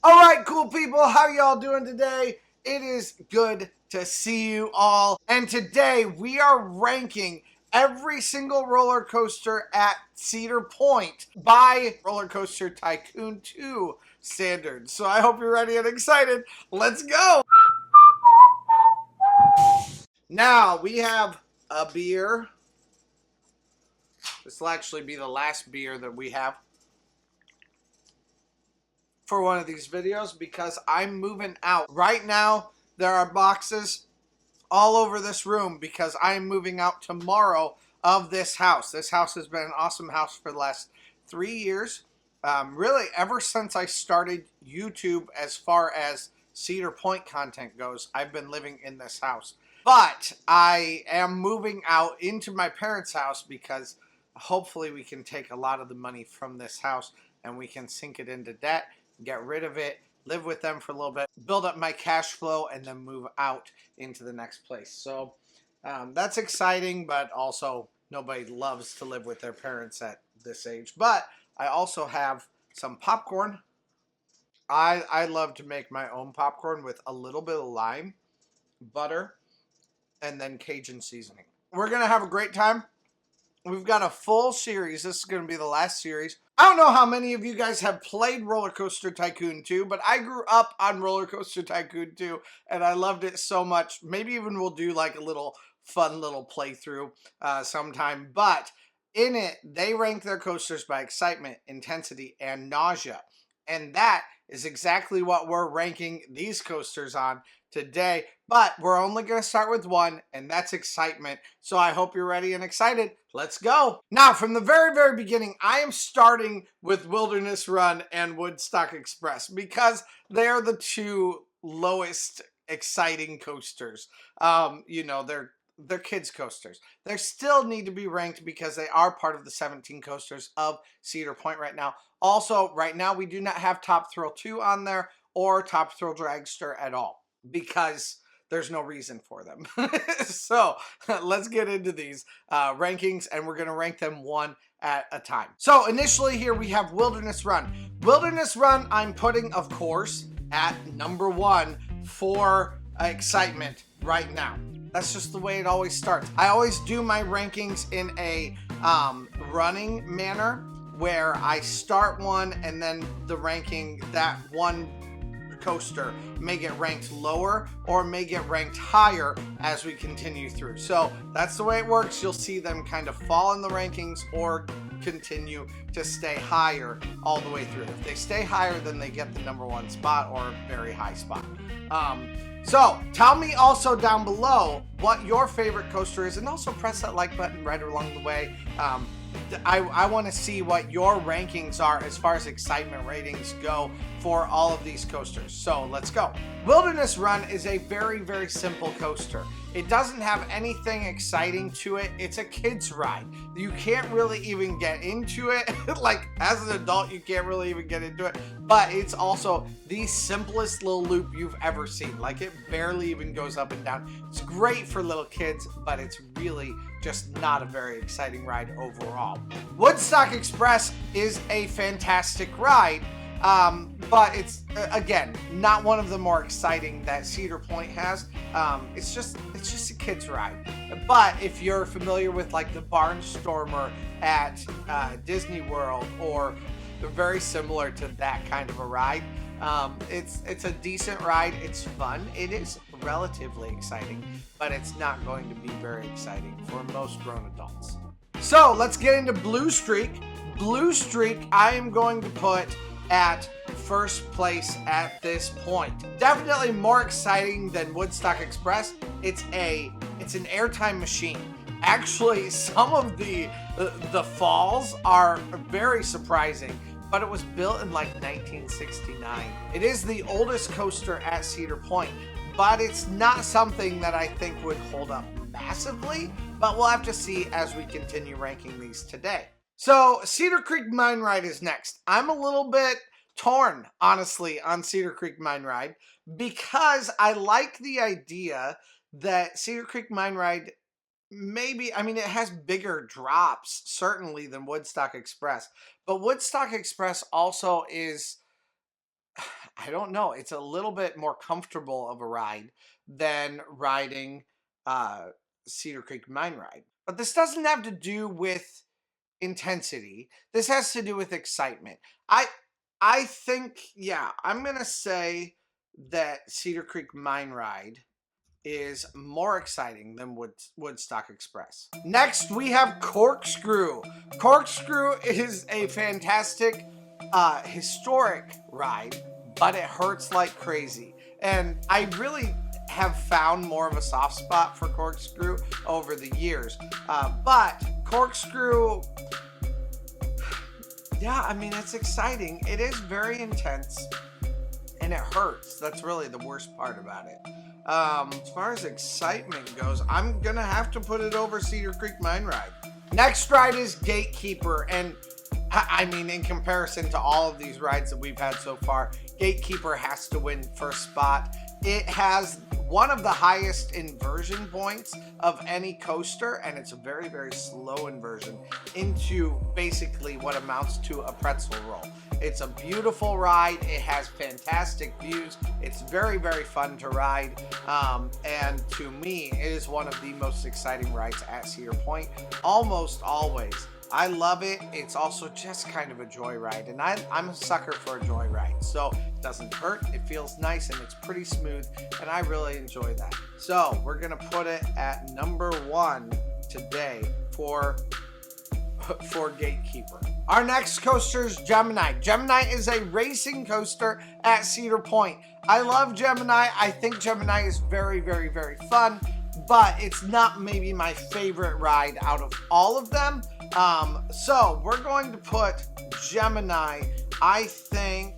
All right, cool people, how y'all doing today? It is good to see you all. And today we are ranking every single roller coaster at Cedar Point by Roller Coaster Tycoon 2 standards. So I hope you're ready and excited. Let's go. Now we have a beer. This will actually be the last beer that we have for one of these videos because I'm moving out. Right now, there are boxes all over this room because I'm moving out tomorrow of this house. This house has been an awesome house for the last 3 years. Really, ever since I started YouTube as far as Cedar Point content goes, I've been living in this house. But I am moving out into my parents' house because hopefully we can take a lot of the money from this house and we can sink it into debt, get rid of it, live with them for a little bit, build up my cash flow, and then move out into the next place. So that's exciting, but also nobody loves to live with their parents at this age. But I also have some popcorn. I love to make my own popcorn with a little bit of lime, butter, and then Cajun seasoning. We're going to have a great time. We've got a full series. This is going to be the last series. I don't know how many of you guys have played Roller Coaster Tycoon 2, but I grew up on Roller Coaster Tycoon 2, and I loved it so much. Maybe even we'll do like a little fun little playthrough sometime. But in it, they rank their coasters by excitement, intensity, and nausea. And that is exactly what we're ranking these coasters on today. But we're only going to start with one, and that's excitement. So I hope you're ready and excited. Let's go. Now, from the very, very beginning, I am starting with Wilderness Run and Woodstock Express because they are the two lowest exciting coasters. You know, they're kids coasters. They still need to be ranked because they are part of the 17 coasters of Cedar Point right now. Also, right now, we do not have Top Thrill 2 on there or Top Thrill Dragster at all because there's no reason for them. So let's get into these rankings, and we're going to rank them one at a time. So initially here we have Wilderness Run. Wilderness Run I'm putting, of course, at number 1 for excitement right now. That's just the way it always starts. I always do my rankings in a running manner where I start one and then the ranking, that one coaster may get ranked lower or may get ranked higher as we continue through. So that's the way it works. You'll see them kind of fall in the rankings or continue to stay higher all the way through. If they stay higher, then they get the number 1 spot or a very high spot. So tell me also down below what your favorite coaster is, and also press that like button right along the way. I want to see what your rankings are as far as excitement ratings go for all of these coasters. So let's go. Wilderness Run is a very, very simple coaster. It doesn't have anything exciting to it. It's a kid's ride. You can't really even get into it. Like, as an adult, you can't really even get into it. But it's also the simplest little loop you've ever seen. Like, it barely even goes up and down. It's great for little kids, but it's really just not a very exciting ride overall. Woodstock Express is a fantastic ride. But it's, again, not one of the more exciting that Cedar Point has. It's just a kid's ride. But if you're familiar with like the Barnstormer at Disney World, or very similar to that kind of a ride, it's a decent ride. It's fun. It is relatively exciting, but it's not going to be very exciting for most grown adults. So let's get into Blue Streak. Blue Streak, I am going to put at first place at this point. Definitely more exciting than Woodstock Express. It's an airtime machine. Actually, some of the falls are very surprising, but it was built in like 1969. It is the oldest coaster at Cedar Point, but it's not something that I think would hold up massively, but we'll have to see as we continue ranking these today. So Cedar Creek Mine Ride is next. I'm a little bit torn, honestly, on Cedar Creek Mine Ride because I like the idea that Cedar Creek Mine Ride maybe, I mean, it has bigger drops, certainly, than Woodstock Express. But Woodstock Express also is, I don't know, it's a little bit more comfortable of a ride than riding Cedar Creek Mine Ride. But this doesn't have to do with intensity. This has to do with excitement. I think, yeah, I'm gonna say that Cedar Creek Mine Ride is more exciting than Woodstock Express. Next, we have Corkscrew. Corkscrew is a fantastic historic ride, but it hurts like crazy. And I really have found more of a soft spot for Corkscrew over the years. But Corkscrew, yeah, I mean, it's exciting. It is very intense and it hurts. That's really the worst part about it. As far as excitement goes, I'm gonna have to put it over Cedar Creek Mine Ride. Next ride is Gatekeeper, and I mean, in comparison to all of these rides that we've had so far, Gatekeeper has to win first spot. It has one of the highest inversion points of any coaster, and it's a very, very slow inversion into basically what amounts to a pretzel roll. It's a beautiful ride. It has fantastic views. It's very, very fun to ride. And to me, it is one of the most exciting rides at Cedar Point, almost always. I love it. It's also just kind of a joyride, and I'm a sucker for a joyride. So it doesn't hurt, it feels nice, and it's pretty smooth, and I really enjoy that. So we're gonna put it at number 1 today for Gatekeeper. Our next coaster is Gemini. Gemini is a racing coaster at Cedar Point. I love Gemini. I think Gemini is very, very, very fun, but it's not maybe my favorite ride out of all of them. So we're going to put Gemini. I think,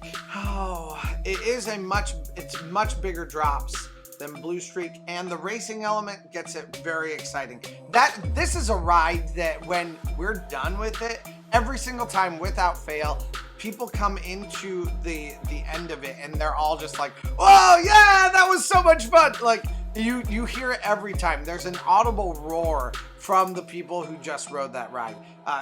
it's much bigger drops than Blue Streak, and the racing element gets it very exciting. This is a ride that when we're done with it, every single time without fail, people come into the end of it and they're all just like, oh yeah, that was so much fun. Like, you hear it every time. There's an audible roar from the people who just rode that ride.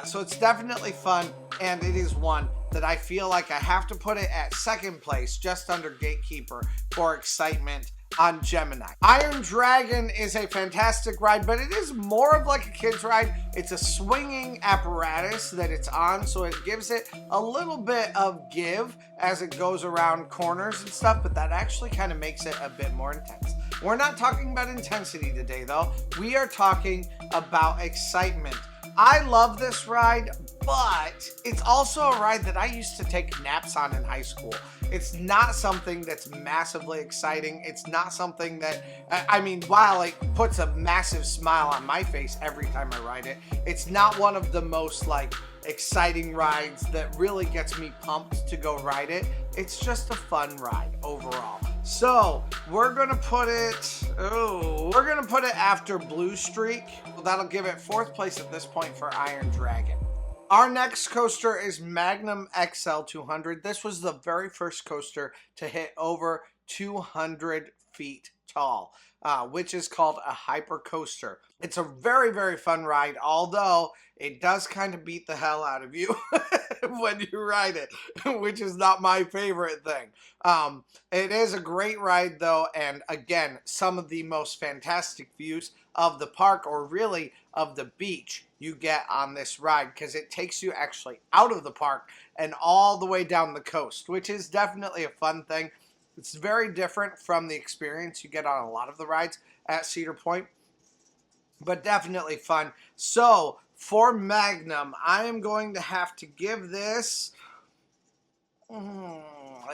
So it's definitely fun, and it is one that I feel like I have to put it at second place, just under Gatekeeper, for excitement on Gemini. Iron Dragon is a fantastic ride, but it is more of like a kid's ride. It's a swinging apparatus that it's on, so it gives it a little bit of give as it goes around corners and stuff, but that actually kind of makes it a bit more intense. We're not talking about intensity today, though. We are talking about excitement. I love this ride, but it's also a ride that I used to take naps on in high school. It's not something that's massively exciting. It's not something that, I mean, while it puts a massive smile on my face every time I ride it, it's not one of the most like exciting rides that really gets me pumped to go ride it. It's just a fun ride overall. So we're gonna put it, after Blue Streak. Well, that'll give it fourth place at this point for Iron Dragon. Our next coaster is Magnum XL200. This was the very first coaster to hit over 200 feet tall, which is called a hyper coaster. It's a very, very fun ride, although it does kind of beat the hell out of you when you ride it, which is not my favorite thing. It is a great ride though, and again, some of the most fantastic views of the park, or really of the beach, you get on this ride, because it takes you actually out of the park and all the way down the coast, which is definitely a fun thing. It's very different from the experience you get on a lot of the rides at Cedar Point, but definitely fun. So for Magnum, I am going to have to give this,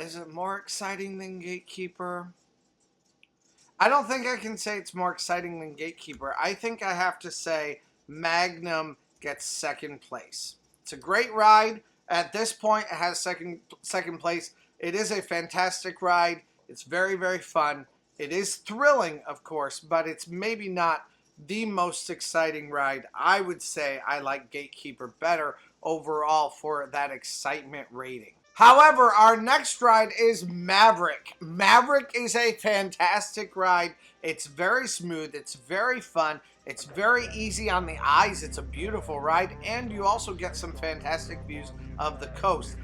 is it more exciting than Gatekeeper? I don't think I can say it's more exciting than Gatekeeper. I think I have to say Magnum gets second place. It's a great ride. At this point, it has second place. It is a fantastic ride. It's very, very fun. It is thrilling, of course, but it's maybe not the most exciting ride. I would say I like Gatekeeper better overall for that excitement rating. However, our next ride is Maverick. Maverick is a fantastic ride. It's very smooth. It's very fun. It's very easy on the eyes. It's a beautiful ride, and you also get some fantastic views of the coast.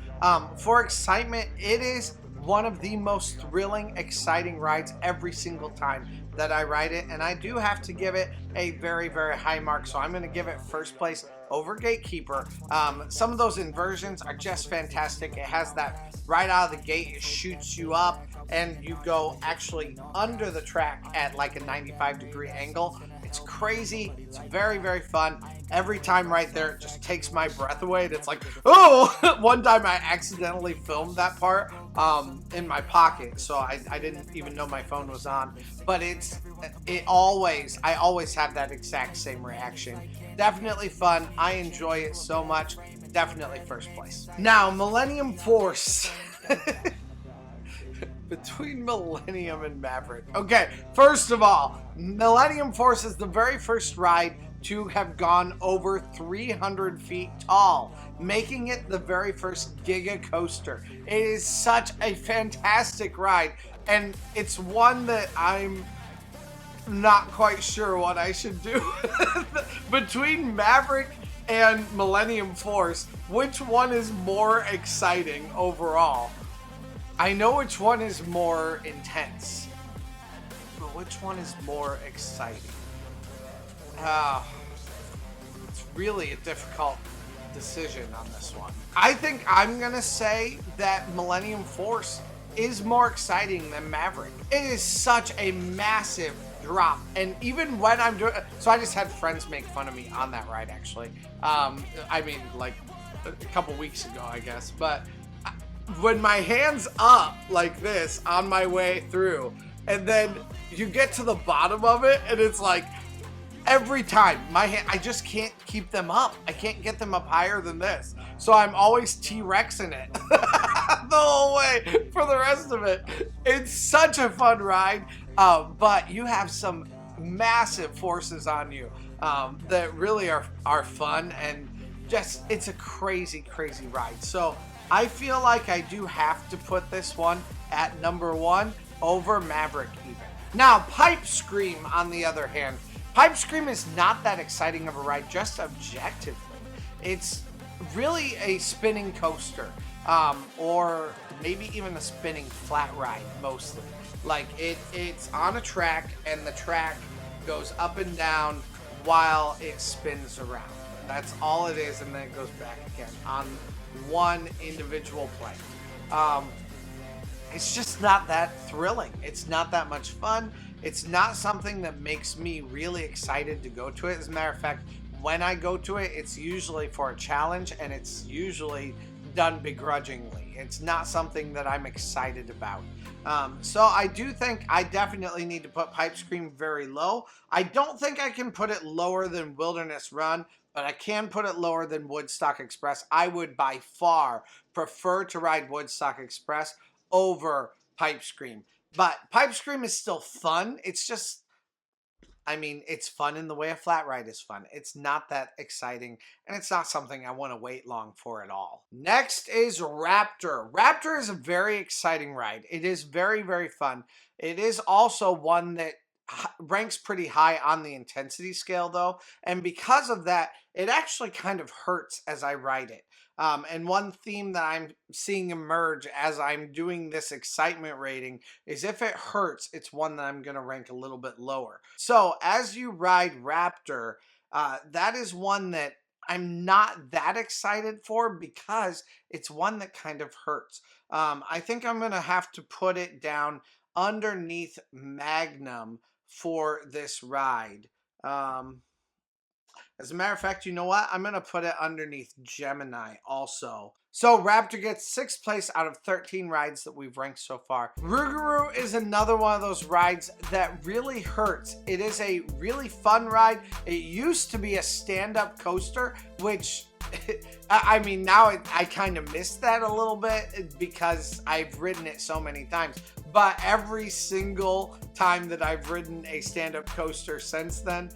For excitement, it is one of the most thrilling, exciting rides every single time that I ride it, and I do have to give it a very, very high mark, so I'm going to give it first place over Gatekeeper. Some of those inversions are just fantastic. It has that right out of the gate, it shoots you up, and you go actually under the track at like a 95-degree angle. It's crazy. It's very, very fun. Every time right there, it just takes my breath away. And it's like, oh! One time I accidentally filmed that part in my pocket, so I didn't even know my phone was on. But I always have that exact same reaction. Definitely fun. I enjoy it so much. Definitely first place. Now, Millennium Force. Between Millennium and Maverick. Okay, first of all, Millennium Force is the very first ride to have gone over 300 feet tall, making it the very first Giga coaster. It is such a fantastic ride, and it's one that I'm not quite sure what I should do. Between Maverick and Millennium Force, which one is more exciting overall? I know which one is more intense, but which one is more exciting? It's really a difficult decision on this one. I think I'm gonna say that Millennium Force is more exciting than Maverick. It is such a massive drop, and even when I'm doing, so I just had friends make fun of me on that ride actually. I mean, like a couple weeks ago, I guess, but when my hand's up like this on my way through, and then you get to the bottom of it, and it's like every time my hand, I just can't keep them up. I can't get them up higher than this, so I'm always T-Rexing it the whole way for the rest of it. It's such a fun ride, but you have some massive forces on you that really are fun, and just it's a crazy ride. So I feel like I do have to put this one at number 1 over Maverick even. Now, Pipe Scream, on the other hand. Pipe Scream is not that exciting of a ride, just objectively. It's really a spinning coaster, or maybe even a spinning flat ride, mostly. Like, it's on a track, and the track goes up and down while it spins around. That's all it is, and then it goes back again on one individual plane. It's just not that thrilling. It's not that much fun. It's not something that makes me really excited to go to it. As a matter of fact, when I go to it, it's usually for a challenge, and it's usually done begrudgingly. It's not something that I'm excited about. So I do think I definitely need to put Pipe Scream very low. I don't think I can put it lower than Wilderness Run, but I can put it lower than Woodstock Express. I would by far prefer to ride Woodstock Express over Pipe Scream. But Pipe Scream is still fun. It's just, I mean, it's fun in the way a flat ride is fun. It's not that exciting, and it's not something I want to wait long for at all. Next is Raptor. Raptor is a very exciting ride. It is very fun. It is also one that ranks pretty high on the intensity scale though, and because of that, it actually kind of hurts as I ride it. And one theme that I'm seeing emerge as I'm doing this excitement rating is if it hurts, it's one that I'm going to rank a little bit lower. So as you ride Raptor, that is one that I'm not that excited for because it's one that kind of hurts. I think I'm going to have to put it down underneath Magnum for this ride. As a matter of fact, you know what? I'm going to put it underneath Gemini also. So Raptor gets 6th place out of 13 rides that we've ranked so far. Rugaru is another one of those rides that really hurts. It is a really fun ride. It used to be a stand-up coaster, which I mean, now I kind of miss that a little bit because I've ridden it so many times. But every single time that I've ridden a stand-up coaster since then,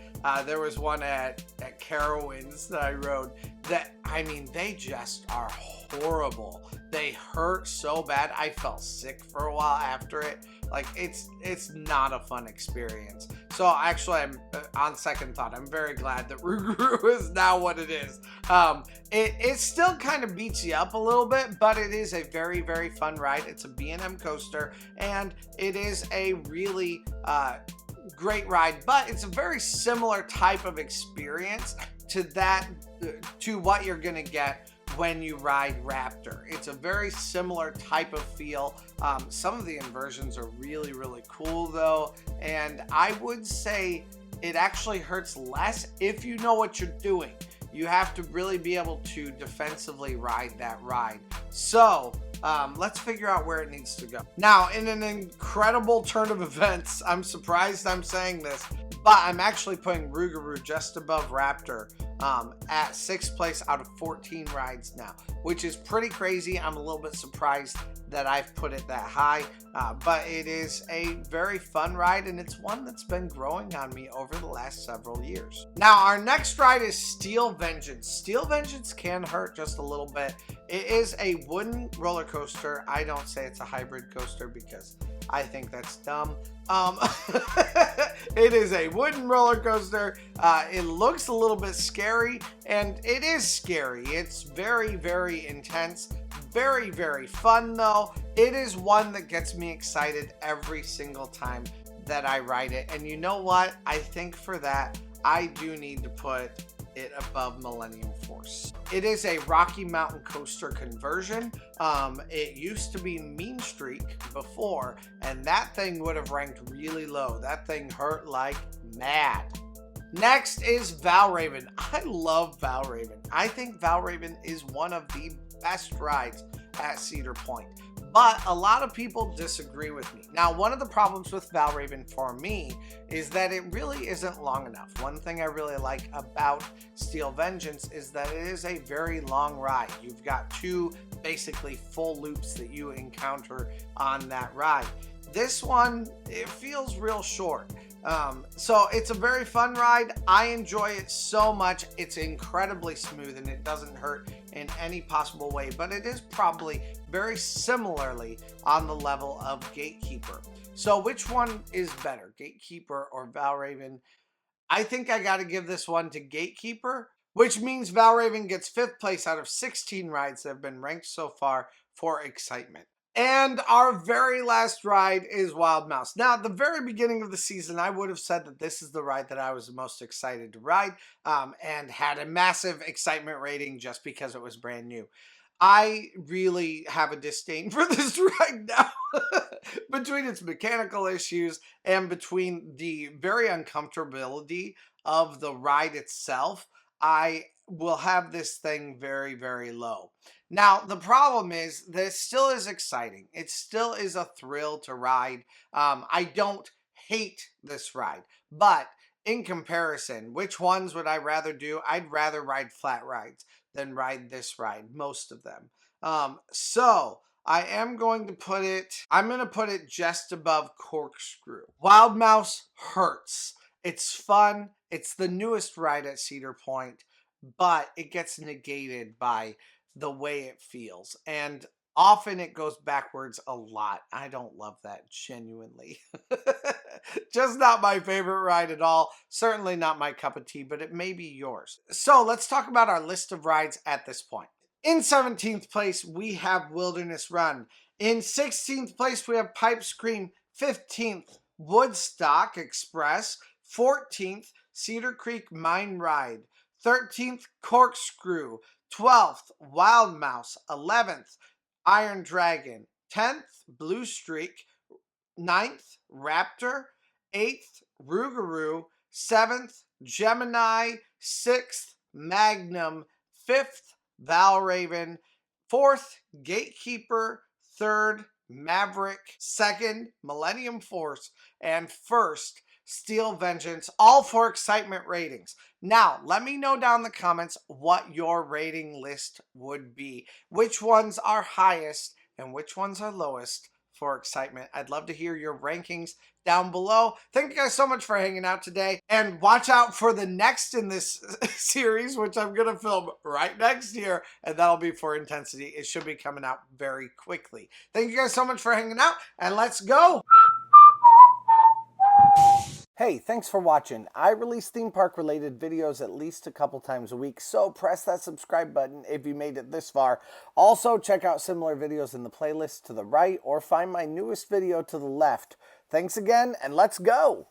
there was one at Carowinds that I rode that, I mean, they just are horrible. They hurt so bad. I felt sick for a while after it. Like, it's not a fun experience. So actually, I'm on second thought, I'm very glad that Rugaru is now what it is. It It still kind of beats you up a little bit, but it is a very, very fun ride. It's a B&M coaster, and it is a really great ride, but it's a very similar type of experience to what you're gonna get when you ride Raptor. It's a very similar type of feel. Some of the inversions are really, really cool though, and I would say it actually hurts less if you know what you're doing. You have to really be able to defensively ride that ride. So let's figure out where it needs to go. Now, in an incredible turn of events, I'm surprised I'm saying this, but I'm actually putting Rugaru just above Raptor at 6th place out of 14 rides now, which is pretty crazy. I'm a little bit surprised that I've put it that high, but it is a very fun ride, and it's one that's been growing on me over the last several years. Now, our next ride is Steel Vengeance. Steel Vengeance can hurt just a little bit. It is a wooden roller coaster. I don't say it's a hybrid coaster because I think that's dumb. It is a wooden roller coaster. It looks a little bit scary, and it is scary. It's very, very intense. Very, very fun though. It is one that gets me excited every single time that I ride it. And you know what? I think for that, I do need to put it above Millennium Force. It is a Rocky Mountain coaster conversion. It used to be Mean Streak before, and that thing would have ranked really low. That thing hurt like mad. Next is Val Raven. I love Val Raven. I think Val Raven is one of the best rides at Cedar Point, but a lot of people disagree with me. Now, one of the problems with Val Raven for me is that it really isn't long enough. One thing I really like about Steel Vengeance is that it is a very long ride. You've got two basically full loops that you encounter on that ride. This one, it feels real short. So it's a very fun ride. I enjoy it so much. It's incredibly smooth and it doesn't hurt in any possible way, but it is probably very similarly on the level of Gatekeeper. So which one is better, Gatekeeper or Val Raven? I think I got to give this one to Gatekeeper, which means Val Raven gets 5th place out of 16 rides that have been ranked so far for excitement. And our very last ride is Wild Mouse. Now, at the very beginning of the season, I would have said that this is the ride that I was the most excited to ride, and had a massive excitement rating just because it was brand new. I really have a disdain for this ride now. Between its mechanical issues and between the very uncomfortability of the ride itself, I will have this thing very, very low. Now, the problem is that it still is exciting. It still is a thrill to ride. I don't hate this ride, but in comparison, which ones would I rather do? I'd rather ride flat rides than ride this ride, most of them. So I'm going to put it just above Corkscrew. Wild Mouse hurts. It's fun. It's the newest ride at Cedar Point, but it gets negated by the way it feels, and often it goes backwards a lot. I don't love that, genuinely. Just not my favorite ride at all. Certainly not my cup of tea, but it may be yours. So let's talk about our list of rides at this point. In 17th place, we have Wilderness Run. In 16th place, we have Pipe Scream. 15th, Woodstock Express. 14th, Cedar Creek Mine Ride. 13th, Corkscrew. 12th, Wild Mouse. 11th, Iron Dragon. 10th, Blue Streak. 9th, Raptor. 8th, Rugaru. 7th, Gemini. 6th, Magnum. 5th, Val Raven. 4th, Gatekeeper. 3rd, Maverick. 2nd, Millennium Force. And 1st, Steel Vengeance, all for excitement ratings. Now, let me know down in the comments what your rating list would be. Which ones are highest and which ones are lowest for excitement. I'd love to hear your rankings down below. Thank you guys so much for hanging out today. And watch out for the next in this series, which I'm going to film right next year. And that'll be for Intensity. It should be coming out very quickly. Thank you guys so much for hanging out. And let's go. Hey, thanks for watching. I release theme park related videos at least a couple times a week, so press that subscribe button if you made it this far. Also, check out similar videos in the playlist to the right or find my newest video to the left. Thanks again, and let's go!